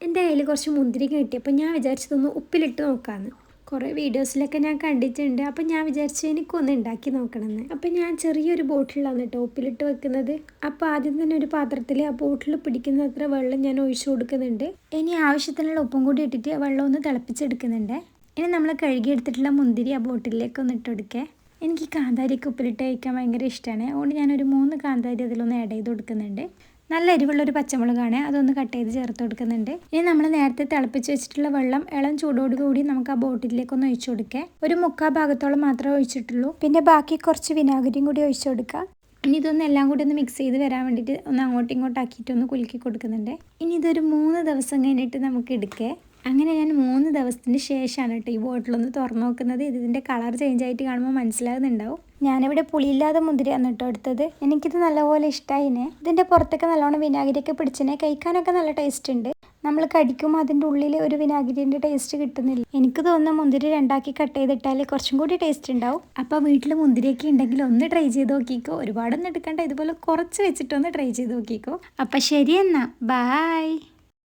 എൻ്റെ കയ്യിൽ കുറച്ച് മുന്തിരി കിട്ടിയപ്പോൾ ഞാൻ വിചാരിച്ചതൊന്ന് ഉപ്പിലിട്ട് നോക്കാമെന്ന്. കുറേ വീഡിയോസിലൊക്കെ ഞാൻ കണ്ടിട്ടുണ്ട്. അപ്പം ഞാൻ വിചാരിച്ചു എനിക്കൊന്ന് ഉണ്ടാക്കി നോക്കണമെന്ന്. അപ്പം ഞാൻ ചെറിയൊരു ബോട്ടിലാണ് കേട്ടോ ഉപ്പിലിട്ട് വെക്കുന്നത്. അപ്പോൾ ആദ്യം തന്നെ ഒരു പാത്രത്തിൽ ആ ബോട്ടിൽ പിടിക്കുന്ന അത്ര വെള്ളം ഞാൻ ഒഴിച്ചു കൊടുക്കുന്നുണ്ട്. ഇനി ആവശ്യത്തിനുള്ള ഉപ്പും കൂടി ഇട്ടിട്ട് വെള്ളം ഒന്ന് തിളപ്പിച്ചെടുക്കുന്നുണ്ട്. ഇനി നമ്മൾ കഴുകിയെടുത്തിട്ടുള്ള മുന്തിരി ആ ബോട്ടിലേക്ക് ഒന്ന് ഇട്ടെടുക്കേ. എനിക്ക് കാന്താരിയൊക്കെ ഉപ്പിലിട്ട് കഴിക്കാൻ ഭയങ്കര ഇഷ്ടമാണ്. അതുകൊണ്ട് ഞാനൊരു 3 കാന്താരി അതിലൊന്ന് ആഡ് ചെയ്ത് കൊടുക്കുന്നുണ്ട്. നല്ല എരിവുള്ളൊരു പച്ചമുളകാണ്, അതൊന്ന് കട്ട് ചെയ്ത് ചേർത്ത് കൊടുക്കുന്നുണ്ട്. ഇനി നമ്മൾ നേരത്തെ തിളപ്പിച്ച് വെച്ചിട്ടുള്ള വെള്ളം ഇളം ചൂടോടുകൂടി നമുക്ക് ആ ബോട്ടിലേക്ക് ഒന്ന് ഒഴിച്ചു കൊടുക്കുക. ഒരു 3/4 ഭാഗത്തോളം മാത്രമേ ഒഴിച്ചിട്ടുള്ളൂ. പിന്നെ ബാക്കി കുറച്ച് വിനാഗിരിയും കൂടി ഒഴിച്ചു കൊടുക്കുക. ഇനി ഇതൊന്നും എല്ലാം കൂടി ഒന്ന് മിക്സ് ചെയ്ത് വരാൻ വേണ്ടിയിട്ട് ഒന്ന് അങ്ങോട്ടും ഇങ്ങോട്ടും ആക്കിയിട്ട് ഒന്ന് കുലുക്കി കൊടുക്കുന്നുണ്ട്. ഇനി ഇതൊരു 3 ദിവസം കഴിഞ്ഞിട്ട് നമുക്ക് എടുക്കേ. അങ്ങനെ ഞാൻ 3 ദിവസത്തിന് ശേഷമാണ് കേട്ടോ ഈ ബോട്ടിലൊന്ന് തുറന്നു നോക്കുന്നത്. ഇതിൻ്റെ കളർ ചേഞ്ച് ആയിട്ട് കാണുമ്പോൾ മനസ്സിലാകുന്നുണ്ടാവും. ഞാനിവിടെ പുളിയില്ലാതെ മുന്തിരിയാണ് കേട്ടോ എടുത്തത്. എനിക്കിത് നല്ലപോലെ ഇഷ്ടമായിനെ. ഇതിൻ്റെ പുറത്തൊക്കെ നല്ലോണം വിനാഗിരിയൊക്കെ പിടിച്ചിനെ. കഴിക്കാനൊക്കെ നല്ല ടേസ്റ്റ് ഉണ്ട്. നമ്മൾ കടിക്കുമ്പോൾ അതിൻ്റെ ഉള്ളിൽ ഒരു വിനാഗിരിൻ്റെ ടേസ്റ്റ് കിട്ടുന്നില്ല. എനിക്ക് തോന്നുന്നു മുന്തിരി 2ആക്കി കട്ട് ചെയ്തിട്ടാൽ കുറച്ചും കൂടി ടേസ്റ്റ് ഉണ്ടാവും. അപ്പോൾ വീട്ടിൽ മുന്തിരിയൊക്കെ ഉണ്ടെങ്കിൽ ഒന്ന് ട്രൈ ചെയ്ത് നോക്കിക്കോ. ഒരുപാടൊന്നും എടുക്കണ്ട, ഇതുപോലെ കുറച്ച് വെച്ചിട്ടൊന്ന് ട്രൈ ചെയ്ത് നോക്കിക്കോ. അപ്പം ശരി എന്നാൽ ബൈ.